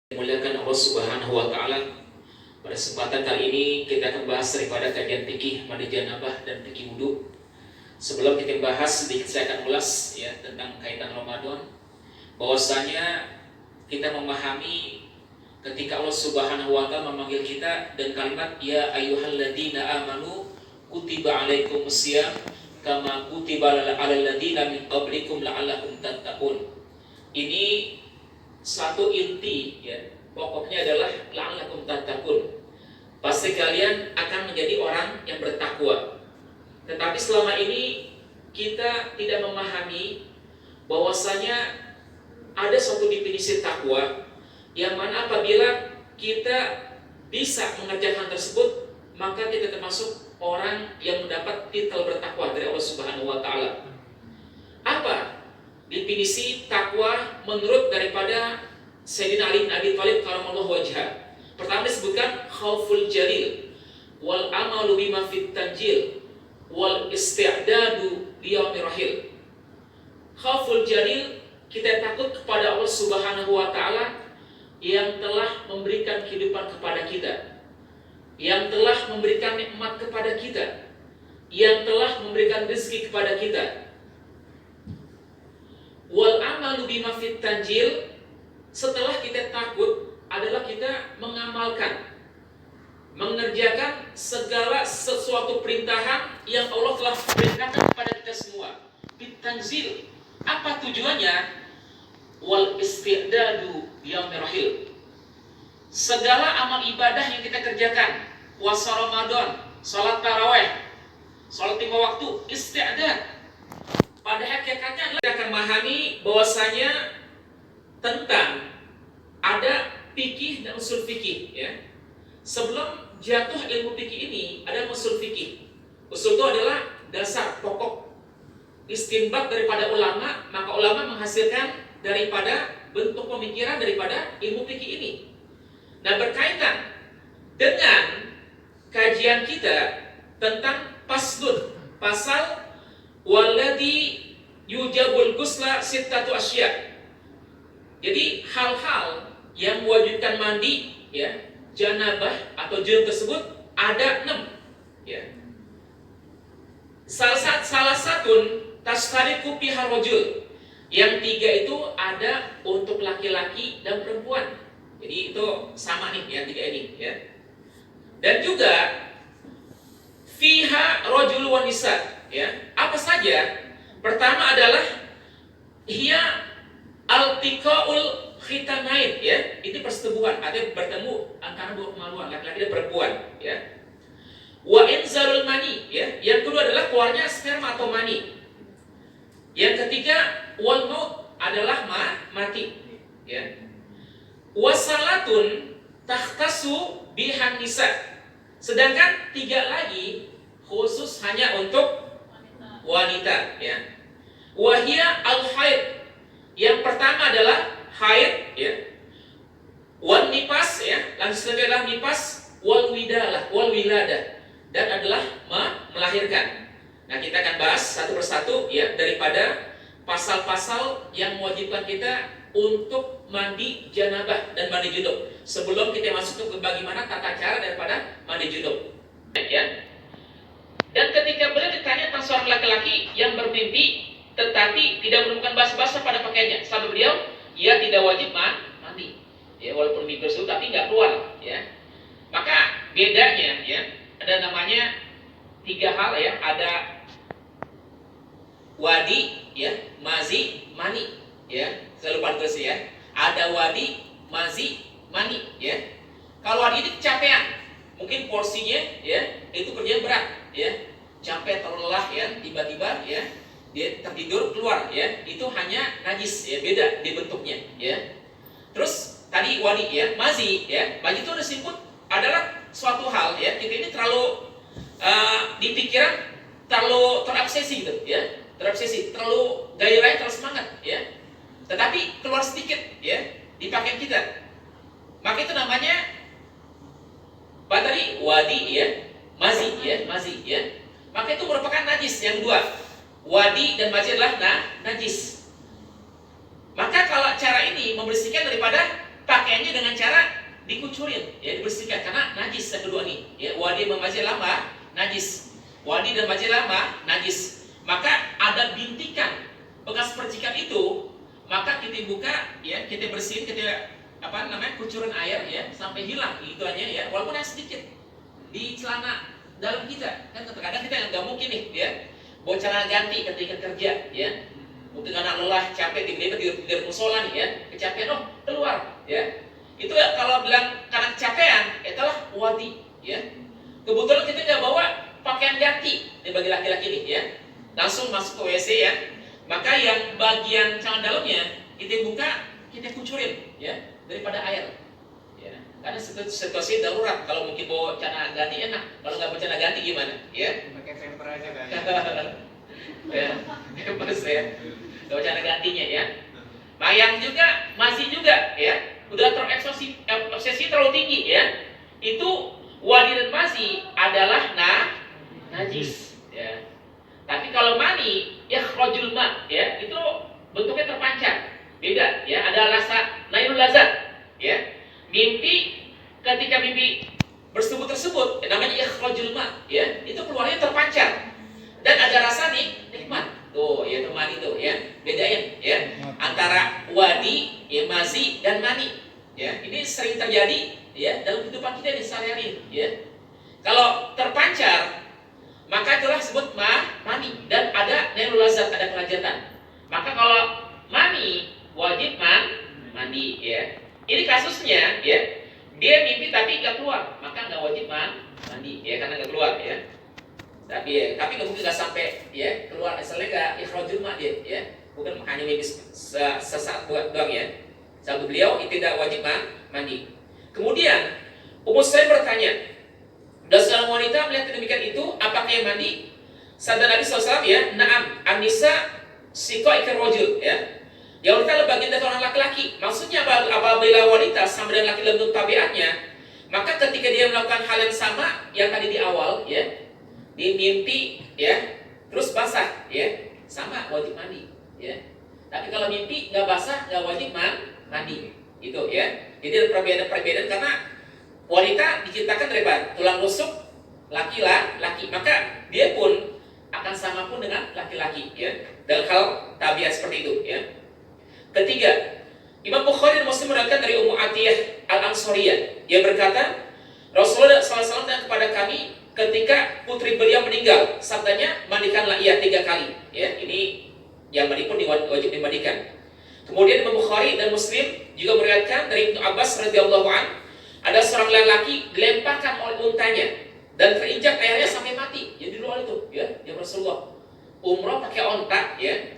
Muliakan Allah Subhanahu wa taala. Pada kesempatan kali ini kita akan bahas daripada kajian fikih mandi janabah dan fikih wudu. Sebelum kita bahas, sedikit saya akan ulas ya tentang kaitan Ramadan. Bahwasanya kita memahami ketika Allah Subhanahu wa taala memanggil kita dan kalimat ya ayyuhalladzina amanu kutiba alaikumusiyam kama kutiba alal ladzina min qablikum la'allakum tattaqun. Ini satu inti ya, pokoknya adalah la'allakum tattaqun. Pasti kalian akan menjadi orang yang bertakwa. Tetapi selama ini kita tidak memahami bahwasanya ada suatu definisi takwa yang mana apabila kita bisa mengerjakan tersebut, maka kita termasuk orang yang mendapat titel bertakwa dari Allah Subhanahu wa taala. Apa definisi takwa menurut daripada Sayyidina Ali bin Abi Thalib karamallahu wajhah? Pertama disebutkan khauful jalil wal amalu bima fit tanjil wal isti'dadu liyaumir rahil. Khauful jalil, kita takut kepada Allah Subhanahu wa taala yang telah memberikan kehidupan kepada kita, yang telah memberikan nikmat kepada kita, yang telah memberikan rezeki kepada kita. Wal amalu bima fit tanjil, setelah kita takut adalah kita mengamalkan, mengerjakan segala sesuatu perintahan yang Allah telah perintahkan kepada kita semua. Fit tanzil, apa tujuannya? Wal isti'dadu yaumir rahil, segala amal ibadah yang kita kerjakan, puasa Ramadan, salat tarawih, salat 5 waktu, isti'dad. Pada hakikatnya kita akan memahami bahwasanya tentang ada fikih dan usul fikih ya. Sebelum jatuh ilmu fikih ini ada usul fikih. Usul itu adalah dasar pokok istinbat daripada ulama, maka ulama menghasilkan daripada bentuk pemikiran daripada ilmu fikih ini. Nah, berkaitan dengan kajian kita tentang paslun, pasal walladhi yujabul ghusla sittatu asya'. Jadi hal-hal yang mewajibkan mandi ya, janabah atau junub tersebut ada 6 ya. Salah satu tashtariku fiha rajul. Yang 3 itu ada untuk laki-laki dan perempuan. Jadi itu sama nih ya, 3 ini ya. Dan juga fiha rajul wa nisa ya. Apa saja? Pertama adalah hiya altiqaul khitanain ya, itu persetubuhan, artinya bertemu antara dua kemaluan laki-laki dan perempuan ya. Wa inzalul mani ya, yang kedua adalah keluarnya sperma atau mani. Yang ketiga wal maut adalah mati ya. Wasalatun tahtasu bihan nisa, sedangkan 3 lagi khusus hanya untuk wanita ya. Wahia al haid, yang pertama adalah haid ya, wan nifas ya, langsung adalah nifas, wal wiladah, dan adalah melahirkan. Nah, kita akan bahas satu persatu ya daripada pasal-pasal yang mewajibkan kita untuk mandi janabah dan mandi junub. Sebelum kita masuk ke bagaimana tata cara daripada mandi junub ya. Dan ketika beliau ditanya tentang seorang laki-laki yang bermimpi tetapi tidak menemukan basah-basah pada pakaiannya, sabda beliau, ia tidak wajib mandi ya, walaupun mimpi tersebut tapi nggak keluar ya. Maka bedanya ya, ada namanya 3 hal ya, ada wadi ya, mazi, mani ya. Saya lupa terus ya. Ada wadi, mazi, mani ya. Kalau wadi itu kecapean, mungkin porsinya ya itu kerjanya berat ya, capek terlelah ya, tiba-tiba ya dia tertidur keluar ya, itu hanya najis ya, beda di bentuknya ya. Terus tadi wadi ya, mazi ya, mazi itu disebut adalah suatu hal ya, kita ini terlalu di pikiran terlalu terobsesi gitu ya, terobsesi, terlalu gairahnya terlalu semangat ya, tetapi keluar sedikit ya di pakaian kita, maka itu namanya apa tadi, wadi ya, mazi ya, maka itu merupakan najis. Yang 2, wadi dan mazi adalah najis. Maka kalau cara ini membersihkan daripada pakaiannya dengan cara dikucurin, ya, dibersihkan karena najis yang kedua nih, ya, wadi dan majlis lama najis, wadi dan majlis lama najis. Maka ada bintikan bekas percikan itu, maka kita buka, ya, kita bersihin, kita kucurin air, ya, sampai hilang itu aja, ya, walaupun yang sedikit di celana dalam kita. Kan kadang kita nggak mungkin nih, ya, bawa celana ganti ketika kerja, ya. Mungkin anak lelah, capek, tiba-tiba di musola nih, ya, kecapean, oh keluar, ya. Itu ya, kalau bilang karena kecapean, itulah wadi, ya. Kebetulan kita nggak bawa pakaian ganti, ini bagi laki-laki nih, ya, langsung masuk ke WC, ya. Maka yang bagian celana dalamnya kita buka, kita kucurin, ya, daripada air, ya. Karena situasi darurat, kalau mungkin bawa celana ganti enak, kalau nggak bawa celana ganti gimana, ya? Pakai temper aja kan. Ya, bebas, ya. Gak cara gantinya, ya. Mayang juga, masih juga, ya. Udah terobsesi terlalu tinggi, ya. Itu wadi dan masih adalah najis, ya. Tapi kalau mani, ya khrajul ma, ya, itu bentuknya terpancar. Beda, ya. Ada rasa nailul lazat, ya. Mimpi, ketika mimpi bersetubuh tersebut, namanya ikhrajul ma, ya. Itu keluarnya terpancar. Dan ada rasa nikmat. Tuh, ya, teman itu, ya. Bedain, ya, antara wadi, ya, mazi dan mani. Ya, ini sering terjadi, ya, dalam kehidupan kita di sehari-hari, ya. Kalau terpancar, maka itulah disebut mani, dan ada nailul lazat, ada kelazatan. Maka kalau mani wajib mandi, ya. Ini kasusnya, ya. Dia mimpi tapi nggak keluar, maka nggak wajib mandi, ya, karena nggak keluar, ya. Tapi nggak mungkin nggak sampai, ya, keluar, asalnya nggak ikhrajul ma dia, ya, bukan hanya mimpi sesaat doang, ya. Sahabat beliau itu tidak wajib mandi. Kemudian Ummu Sulaim bertanya, dan seorang wanita melihat demikian itu, apakah yang mandi? Sabda Nabi SAW, ya, na'am, an-nisa siqa'ikir rajul, ya. Yang wanita adalah bagian dari orang laki-laki. Maksudnya apabila wanita sama dengan laki dalam tabiatnya, maka ketika dia melakukan hal yang sama yang tadi di awal, ya, di mimpi, ya, terus basah, ya, sama wajib mandi, ya. Tapi kalau mimpi nggak basah, nggak wajib mandi, itu, ya. Jadi ada perbedaan karena wanita diciptakan dari tulang rusuk laki-laki, maka dia pun akan sama pun dengan laki-laki, ya, dalam hal tabiat seperti itu, ya. Ketiga, Imam Bukhari dan Muslim meriwayatkan dari Ummu Atiyah Al-Ansariyah, yang berkata, Rasulullah SAW kepada kami ketika putri beliau meninggal, sabdanya, mandikanlah ia 3 kali, ya. Ini yang mandi pun wajib dimandikan. Kemudian Imam Bukhari dan Muslim juga meriwayatkan dari Ibnu Abbas radhiyallahu an, ada seorang lelaki dilemparkan oleh untanya dan terinjak airnya sampai mati. Ya, di luar itu, ya, Rasulullah umrah pakai onta, ya,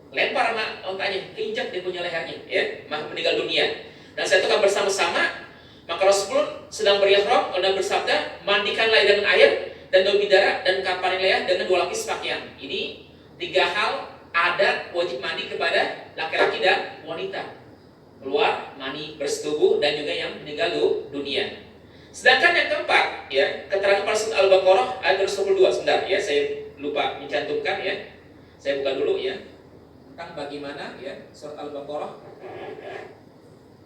lempar sama ontanya, keinjak dia punya lehernya, ya, maka meninggal dunia. Dan saya itu kan bersama-sama. Maka Rasul sedang berihram, dan bersabda, mandikanlah dengan air dan daun bidara dan kapanilah dengan 2 lapis pakaian. Ini 3 hal adat wajib mandi kepada laki-laki dan wanita. Keluar, mani, bersetubuh, dan juga yang meninggal dunia. Sedangkan yang keempat, ya, keterangan pada surat Al-Baqarah ayat 22. Sebentar, ya, saya lupa mencantumkan, ya. Saya buka dulu, ya. Tentang bagaimana, ya, surat Al-Baqarah.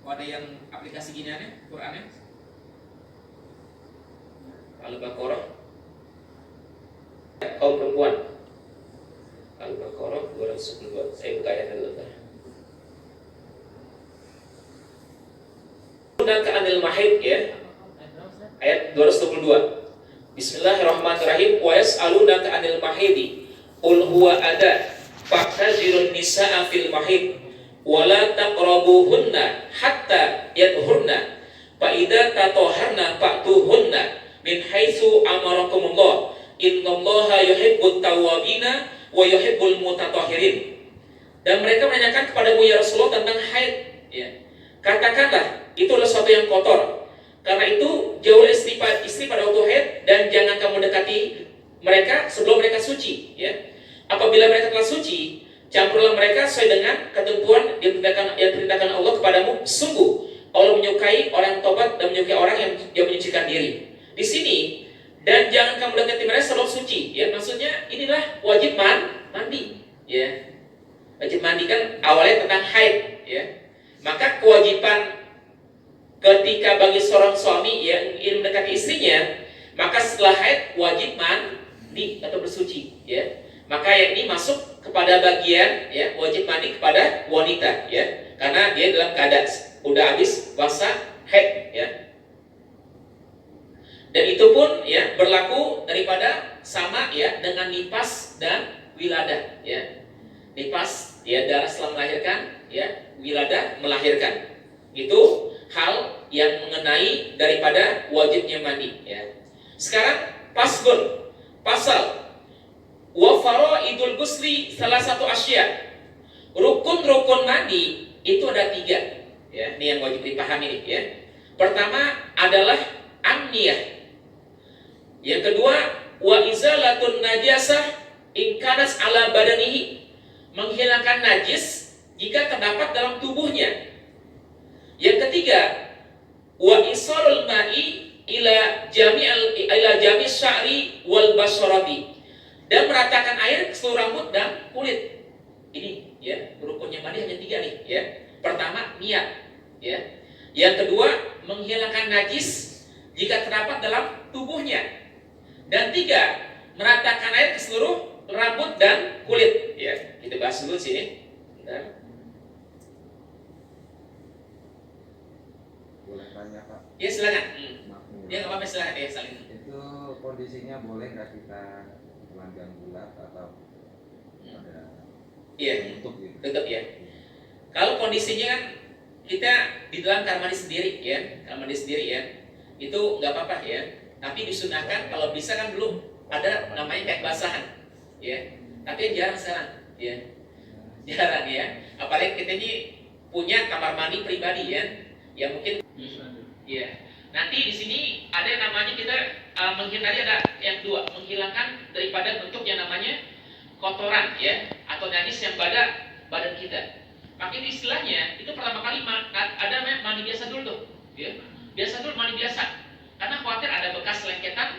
Ada yang aplikasi giniannya, Qurannya? Al-Baqarah, kaum perempuan. Al-Baqarah 212. Saya buka ayat dulu. Dan keanil mahid, ya, ayat 222. Bismillahirrahmanirrahim. Wa yas'alunaka 'anil mahidi qul huwa adha fa'tazilun nisaa fil mahid wa la taqrabuhunna hatta yadhurna fa idza tatahharna fa'tuhunna min haitsu amarakumullah innallaha yuhibbut tawwabina wa yuhibbul mutatahhirin. Dan mereka menanyakan kepadamu, ya Rasulullah, tentang haid, ya. Katakanlah, itu adalah sesuatu yang kotor. Karena itu jauhlah istri pada waktu haid, dan jangan kamu dekati mereka sebelum mereka suci, ya. Apabila mereka telah suci, campurlah mereka sesuai dengan ketentuan yang diperintahkan Allah kepadamu. Sungguh Allah menyukai orang yang tobat dan menyukai orang yang menyucikan diri. Di sini, dan jangan kamu dekati mereka sebelum suci, ya. Maksudnya inilah wajib mandi, ya. Wajib mandi kan awalnya tentang haid, ya. Maka kewajiban ketika bagi seorang suami yang ingin mendekati istrinya, maka setelah haid wajib mandi atau bersuci, ya. Maka yang ini masuk kepada bagian ya wajib mandi kepada wanita, ya, karena dia dalam keadaan udah habis puasa haid, ya. Dan itu pun ya berlaku daripada sama ya dengan nifas dan wiladah, ya. Nifas ya darah setelah melahirkan, ya, wiladah melahirkan. Itu hal yang mengenai daripada wajibnya mandi, ya. Sekarang pasal wa faraidul ghusli salah satu asya. Rukun-rukun mandi itu ada 3, ya. Ini yang wajib dipahami nih, ya. Pertama adalah an-niyah. Yang kedua wa izalatun najasah in kanas ala badanihi, menghilangkan najis jika terdapat dalam tubuhnya. Yang ketiga wa isalul ma'i ila jami' sya'ri wal basharati, dan meratakan air ke seluruh rambut dan kulit. Ini ya rukunnya mandi hanya 3 nih, ya. Pertama niat, ya. Yang kedua menghilangkan najis jika terdapat dalam tubuhnya. Dan 3 meratakan air ke seluruh rambut dan kulit, ya. Kita bahas dulu sini. Bentar. Boleh tanya Pak? Ya silakan. Ya nggak Ya, apa-apa, silakan ya saling. itu kondisinya boleh nggak kita telanjang bulat atau ada Iya, tutup gitu? tutup ya. Kalau kondisinya kan kita di dalam kamar mandi sendiri, ya, kamar mandi sendiri, ya, itu nggak apa-apa, ya. Tapi disunahkan kalau bisa kan belum ada namanya kayak basahan, ya. Tapi jarang sekarang, ya, jarang, ya. Apalagi kita ini punya kamar mandi pribadi, ya, yang mungkin, ya. Nanti di sini ada yang namanya kita menghindari, ada yang 2, menghilangkan daripada bentuk yang namanya kotoran, ya, atau najis yang pada badan kita. Makanya istilahnya itu pertama kali ada namanya mandi biasa dulu tuh, ya. Biasa dulu mandi biasa. Karena khawatir ada bekas lengketan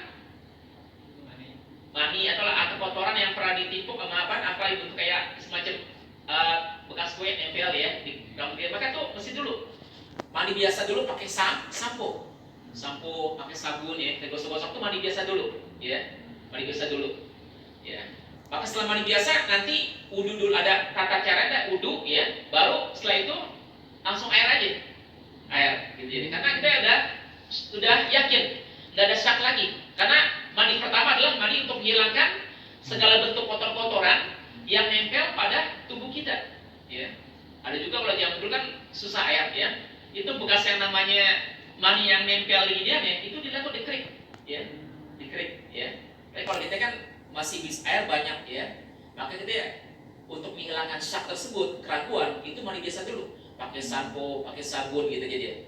mani atau kotoran yang pernah ditimpuk sama apa itu kayak semacam bekas kue nempel ya di rambut dia. Maka tuh mesti dulu mandi biasa dulu pakai sampo pakai sabun, ya, gosok-gosok tuh mandi biasa dulu, ya, mandi biasa dulu, ya. Maka setelah mandi biasa nanti wudu dulu, ada tata cara, ada wudu, ya, baru setelah itu langsung air aja, gitu. Jadi karena kita sudah yakin, nggak ada syak lagi. Karena mandi pertama adalah mandi untuk menghilangkan segala bentuk kotor-kotoran yang nempel pada tubuh kita, ya. Ada juga kalau zaman dulu kan susah air, ya. Itu bekas yang namanya mani yang nempel di dia, itu dilakukan dikerik, ya, dikerik, ya. Tapi kalau kita kan masih bisa air banyak, ya. Maka kita untuk menghilangkan syak tersebut, keraguan, itu mandi biasa dulu, pakai sampo, pakai sabun gitu jadi.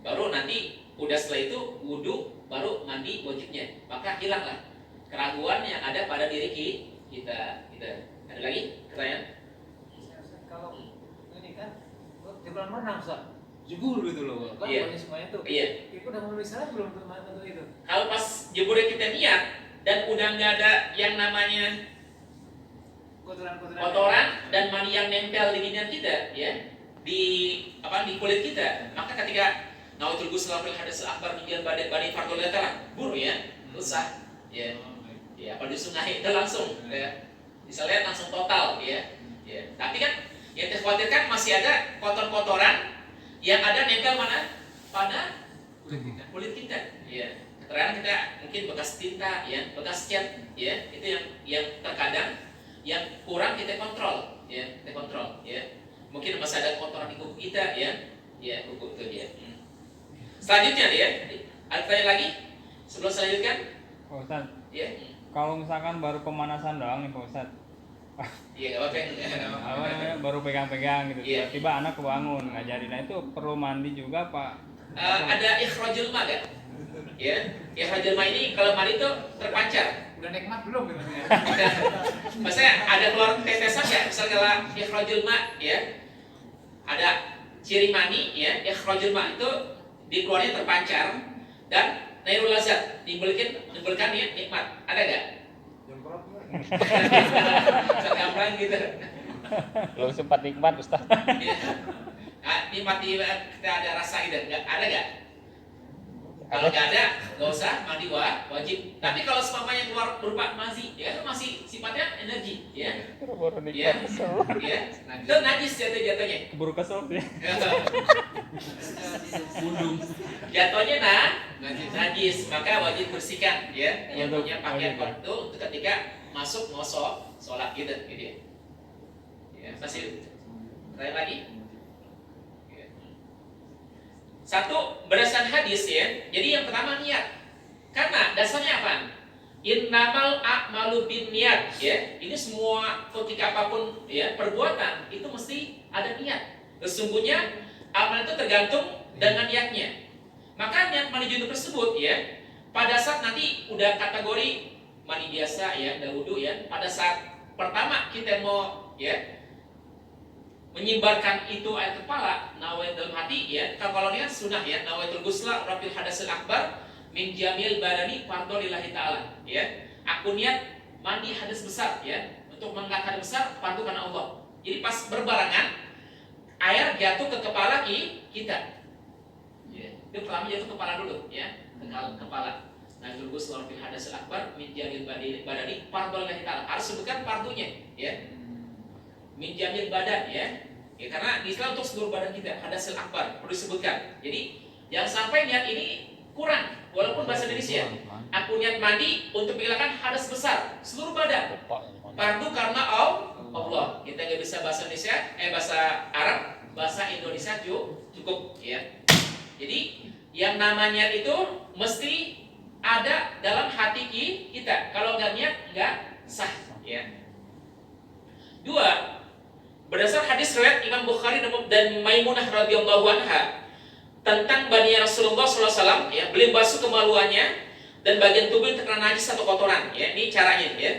Baru nanti udah setelah itu wudu, baru mandi wajibnya. Maka hilanglah keraguan yang ada pada diri kita. Ada lagi pertanyaan? Kalau ini kan di kolam renang Ustaz, jebur gitu loh kan, Iya. banyak semuanya tuh. Iya. Kita udah memenuhi syarat belum untuk itu? Kalau pas jeburnya kita niat dan udah nggak ada yang namanya kotoran dan mani yang nempel di dinding kita, ya, di kulit kita, maka ketika nawaitul ghusl fil hadats akbar min bani fardhu latalah buru, ya, usah, ya, ya, apa disunnahi itu langsung, ya, misalnya langsung total, ya, ya. Tapi kan yang dikhawatirkan masih ada kotor-kotoran yang ada nempel mana pada kulit kita, ya. Terkadang kita mungkin bekas tinta, ya, bekas cat, ya, itu yang terkadang yang kurang kita kontrol, ya, mungkin masih ada kotoran di kuku kita, ya, kuku itu dia. Selanjutnya, ya, ada pertanyaan lagi sebelum saya lanjutkan? Pak Ustadz, Ya, kalau misalkan baru pemanasan doang nih Pak Ustadz, iya, nggak apa-apa. apa namanya, baru pegang-pegang gitu, Iya. tiba-tiba anak kebangun ngajarin, nah itu perlu mandi juga Pak? Ada ikhrajul ma, kan? Ya, ikhrajul ma ini kalau mandi itu terpancar. Udah nikmat belum gitu ya? Maksudnya ada keluar tetesan, ya, misalnya kalau ikhrajul ma, ya, ada ciri mani, ya, ikhrajul ma itu dikeluarnya terpancar dan nairul lazat, nimbulkan ya nikmat. Ada nggak? Jemprot nggak? Gampang gitu. Belum sempat nikmat Ustadz. Ya. Nah, nikmati kita ada rasa itu? Nggak ada nggak? Kalau nggak ada, nggak usah mandi wajib. Tapi kalau semuanya keluar berupa mazi, ya itu masih sifatnya energi, ya. Ya, ya. Itu najis jatuhnya. Keburu kesel sih. Bundung. Jatuhnya najis, maka wajib bersihkan, ya. Yang punya pakaian itu untuk ketika masuk mau sholat gitu ya. Ya, masih lain lagi. Satu, berdasarkan hadis ya. Jadi yang pertama niat. Karena dasarnya apa? Innamal a'malu binniyat ya. Ini semua ketika apapun ya perbuatan itu mesti ada niat. Sesungguhnya amal itu tergantung dengan niatnya. Maka niat mandi junub tersebut ya, pada saat nanti udah kategori mandi biasa ya, dahulu ya, pada saat pertama kita mau ya menyibarkan itu air kepala, nawait dalam hati ya. Kalau niat sunnah ya, nawaitul ghusla rafil hadasil akbar min jamil badani fardhu lillahi ta'ala ya. Aku niat mandi hadas besar ya, untuk mengangkat hadas besar fardu karena Allah. Jadi pas berbarengan air jatuh ke kepala kita. Ya, itu pertama jatuh kepala dulu ya, ke kepala. Nawaitul ghusla rafil hadasil akbar min jamil badani fardhu lillahi ta'ala. Harus sebutkan fardunya ya. Min jamil badan ya. Ya karena di Islam untuk seluruh badan kita hadasil akbar perlu disebutkan. Jadi jangan sampai niat ini kurang walaupun bahasa Indonesia. Aku niat mandi untuk menghilangkan hadas besar seluruh badan. Fardu karena Allah. Kita nggak bisa bahasa Indonesia, bahasa Arab, bahasa Indonesia cukup ya. Jadi yang namanya itu mesti ada dalam hati kita. Kalau nggak niat nggak sah ya. Dua, berdasar hadis riwayat Imam Bukhari dan Maimunah radhiyallahu anha tentang Bani Rasulullah SAW ya, beliau basuh kemaluannya dan bagian tubuh yang terkena najis atau kotoran ya. Ini caranya ya.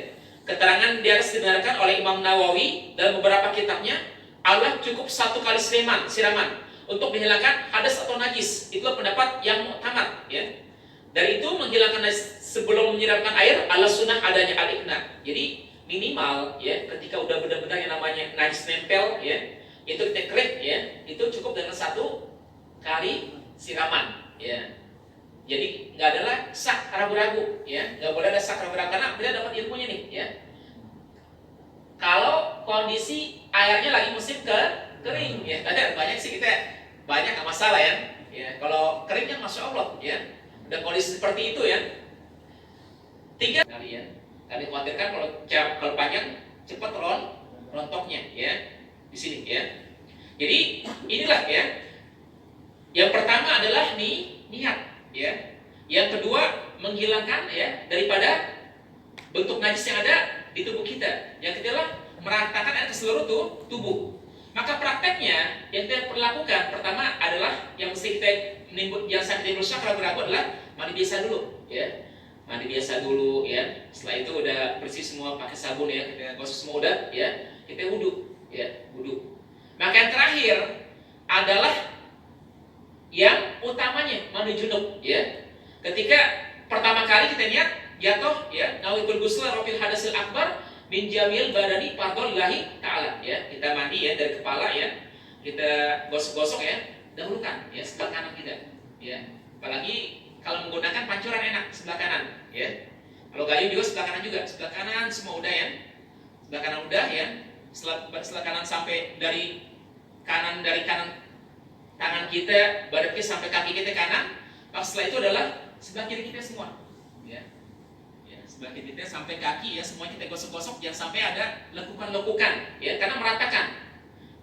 Keterangan di atas dibenarkan oleh Imam Nawawi dalam beberapa kitabnya. Allah cukup satu kali siraman untuk menghilangkan hadas atau najis. Itulah pendapat yang muktamad ya. Dari itu menghilangkan najis sebelum menyiramkan air ala sunnah adanya al-iqna. Jadi minimal ya, ketika udah benar-benar yang namanya najis nempel ya, itu kita klik ya, itu cukup dengan satu kali siraman ya. Jadi nggak ada lah sak ragu-ragu ya, nggak boleh ada sak ragu-ragu karena kita dapat ilmunya nih ya. Kalau kondisi airnya lagi musim kering ya, ada banyak sih kita banyak nggak masalah ya. Ya kalau keringnya masya Allah ya, udah kondisi seperti itu ya. Tiga kali ya. Kami khawatirkan kalau panjang cepat rontoknya ya di sini ya. Jadi inilah ya. Yang pertama adalah niat ya. Yang kedua menghilangkan ya daripada bentuk najis yang ada di tubuh kita. Yang ketiga meratakan air ke seluruh tubuh. Maka prakteknya yang kita lakukan pertama adalah yang mesti kita yang sampai timbul syak ragu-ragu adalah mandi biasa dulu ya. Mandi biasa dulu ya. Setelah itu udah bersih semua pakai sabun ya, kita gosok semua udah ya, kita wudhu ya, wudhu. Maka yang terakhir adalah yang utamanya mandi junub ya. Ketika pertama kali kita niat jatuh ya, nawaitul ghusla rafil hadasil akbar min jamil badani fardhu lillahi ta'ala ya. Kita mandi ya dari kepala ya. Kita gosok-gosok ya, dahulukan ya sebelah kanan kita ya. Apalagi kalau menggunakan pancuran enak sebelah kanan ya. Kalau gayung juga sebelah kanan juga, sebelah kanan semua udah ya. Sebelah kanan udah ya. Sebelah kanan sampai dari kanan tangan kita, badan kita sampai kaki kita kanan. Pas setelah itu adalah sebelah kiri kita semua ya. Ya, sebelah kiri kita sampai kaki ya, semua kita gosok-gosok jangan sampai ada lekukan-lekukan ya, karena meratakan.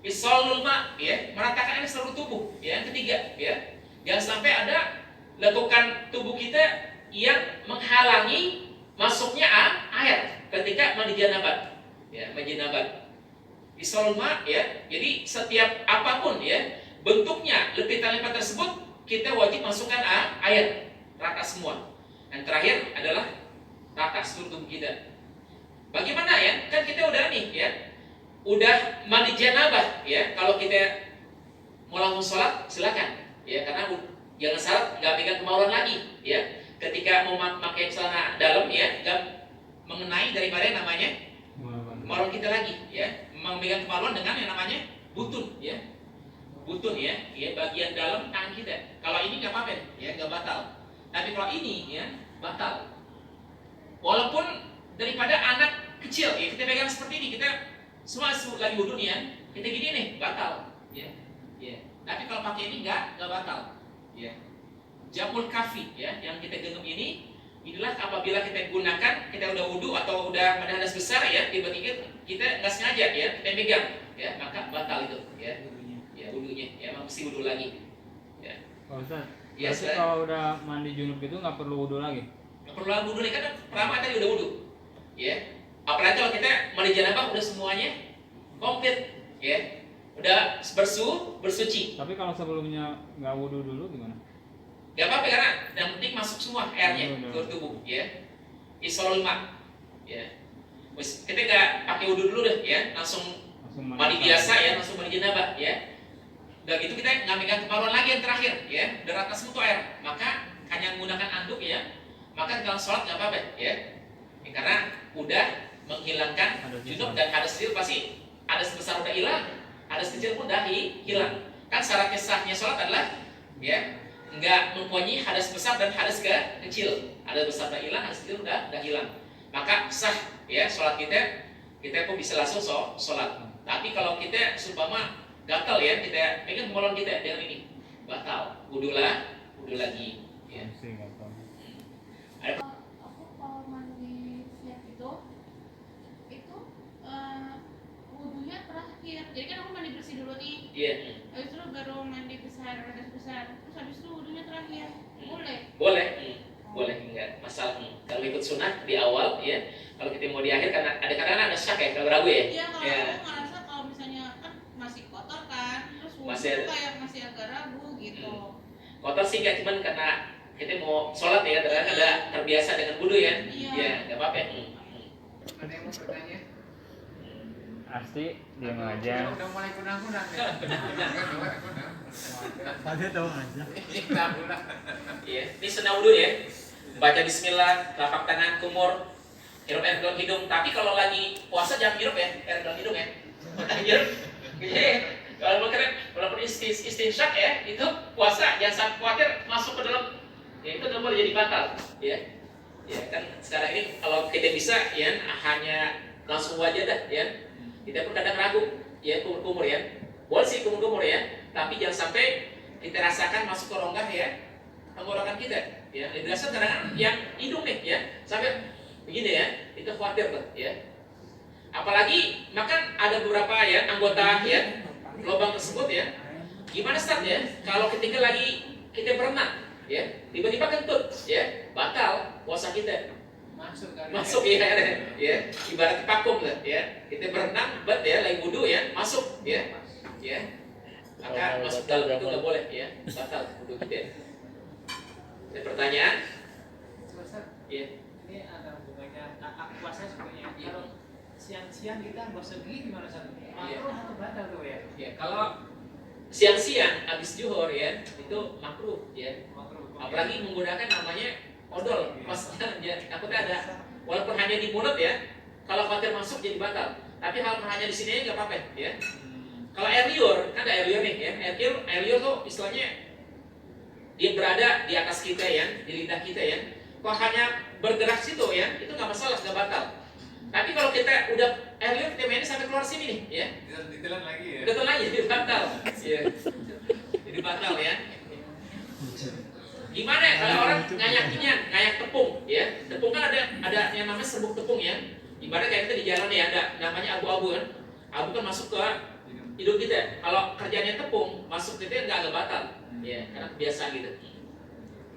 Isolul ma ya, meratakan ini seluruh tubuh ya. Yang ketiga ya. Jangan sampai ada lekukan tubuh kita yang menghalangi masuknya air ketika mandi janabah ya, mandi janabah. Isolul ma ya. Jadi setiap apapun ya bentuknya lepitan-lepitan tersebut kita wajib masukkan air rata semua. Yang terakhir adalah rata seluruh tubuh kita. Bagaimana ya? Kan kita udah nih ya, udah mandi janabah ya. Kalau kita mau langsung sholat silakan ya, karena jangan syarat nggak pegang kemaluan lagi ya. Ketika mau pakai celana dalam ya, nggak mengenai daripada yang namanya kemaluan kita lagi ya. Memegang kemaluan dengan yang namanya butun ya. butun ya bagian dalam tangan kita. Kalau ini nggak apa-apa, ya nggak batal. Tapi kalau ini ya batal. Walaupun daripada anak kecil, ya kita pegang seperti ini, kita semua lagi wudhu nih ya, kita gini nih batal, ya. Tapi kalau pakai ini nggak batal, ya. Jamul kafi, ya, yang kita genggam ini, inilah apabila kita gunakan, kita udah wudhu atau udah ada hadas besar ya, tiba-tiba kita nggak sengaja ya, kita pegang, ya, maka batal itu, ya. Wudhunya, ya mesti wudhu lagi. Ya. Pak Ustaz, Ya, berarti kalau udah mandi junub gitu nggak perlu wudhu lagi? Nggak perlu lagi wudhu lagi, kan pertama tadi udah wudhu. Ya. Apalagi kalau kita mandi janabah udah semuanya komplit, ya. Udah bersuci. Tapi kalau sebelumnya nggak wudhu dulu gimana? Gak apa-apa karena yang penting masuk semua airnya ke tubuh, ya. Isolul ma. Ya. Kita nggak pakai wudhu dulu deh, ya. Langsung mandi biasa ya, langsung mandi janabah, ya. Dan itu kita nggak megang kemaluan lagi yang terakhir, ya. Darah atas semua air. Maka hanya menggunakan anduk, ya. Maka dalam sholat nggak apa-apa, ya. Karena udah menghilangkan junub dan hadas kecil pasti hadas besar udah hilang, hadas kecil pun udah hilang. Kan syaratnya sahnya sholat adalah, ya, nggak mempunyai hadas besar dan hadas kecil. Hadas besar udah hilang, hadas kecil udah hilang. Maka sah, ya, sholat kita pun bisa langsung sholat. Tapi kalau kita seumpama gatal ya, kita pegang kemaluan kita dengan ini batal, wudhu lagi, ya. Aku kalau mandi siang itu wudhunya terakhir. Jadi kan aku mandi bersih dulu nih. Iya. Habis itu baru mandi besar, hadas besar. Terus habis itu wudhunya terakhir. Boleh, enggak masalah. Kalau ikut sunnah di awal, ya. Kalau kita mau di akhir karena ada kadang-kadang ada syak ya, kalau ragu ya. Iya, kalau aku ngerasa kalau misalnya kan masih kotor kan, terus wudhu kayak masih agak ragu gitu. Kotor sih enggak, cuman karena kita mau sholat ya, kadang ada terbiasa dengan wudhu ya. Iya. Ya, enggak apa-apa. Ada yang mau bertanya? Pasti dia ngajar. Udah mulai kunang-kunang ya. Tadi tahu aja. Iya, ini sunnah wudhu ya. Baca bismillah, telapak tangan kumur, hirup air dalam hidung. Tapi kalau lagi puasa jangan hirup ya, air dalam hidung ya. Hirup. Kalau walaupun istinsyak ya, itu puasa jangan sampai khawatir masuk ke dalam, ya itu nggak boleh jadi batal, ya. Ya kan sekarang ini kalau kita bisa ya hanya langsung wajah dah ya. Kita pun kadang ragu ya kumur-kumur ya. Boleh sih kumur-kumur ya, tapi jangan sampai kita rasakan masuk ke rongga ya tenggorokan kita. Ya, lebih biasa kadang yang hidung nih ya, sampai begini ya, itu khawatir tuh ya. Apalagi makan ada beberapa ya anggota ya lubang tersebut ya. Gimana Ustaz ya? Kalau ketika lagi kita berenang ya, tiba-tiba kentut ya, batal puasa kita. Masuk ya, ya. Ibarat vakum lah ya. Kita berenang, ya, lagi wudhu ya, masuk ya, ya. Maka masuk dalam itu nggak boleh ya, batal wudhu kita. Ada pertanyaan? Iya. Ini ada hubungannya puasa sebenarnya. Kalau siang-siang kita gosok gigi gimana Ustaz? Makruh atau batal tuh ya? Ya, kalau siang-siang habis zuhur ya, itu makruh ya. Makruh. Apalagi menggunakan namanya odol, maksudnya ya, takutnya ada, walaupun hanya di mulut ya, kalau khawatir masuk jadi batal. Tapi kalau hanya di sini nggak apa-apa ya. Kalau air liur, kan ada air liur nih ya. Air liur tuh istilahnya dia berada di atas kita ya, di lidah kita ya. Kalau hanya bergerak situ ya, itu nggak masalah, nggak batal. Tapi kalau kita udah air liur kita mainin sampai keluar sini nih ya, Ditelan lagi ya? ditelan lagi jadi batal. Ya. Jadi batal ya. Gimana kalau orang ngayak tepung ya? Tepung kan ada yang namanya serbuk tepung ya. Ibarat kayak kita di jalan ya, ada namanya abu-abu kan. Abu kan masuk ke hidung kita. Kalau kerjanya tepung masuk kita nggak batal. Ya, karena kebiasaan gitu.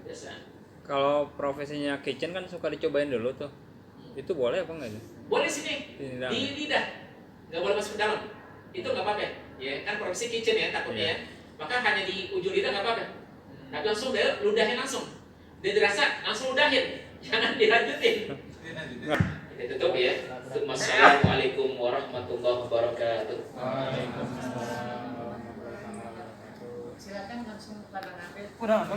Kebiasaan. Kalau profesinya kitchen kan suka dicobain dulu tuh. Itu boleh apa enggak sih? Boleh sini di lidah. Nggak boleh masuk ke dalam. Itu nggak apa-apa. Ya, kan profesi kitchen ya takutnya ya. Maka hanya di ujung lidah nggak apa-apa. Tapi langsung ludahin langsung. Dia dirasa langsung ludahin. Jangan dilanjutin. Kita tutup ya. Assalamualaikum warahmatullahi wabarakatuh. Silakan langsung pada ngambil. Udah,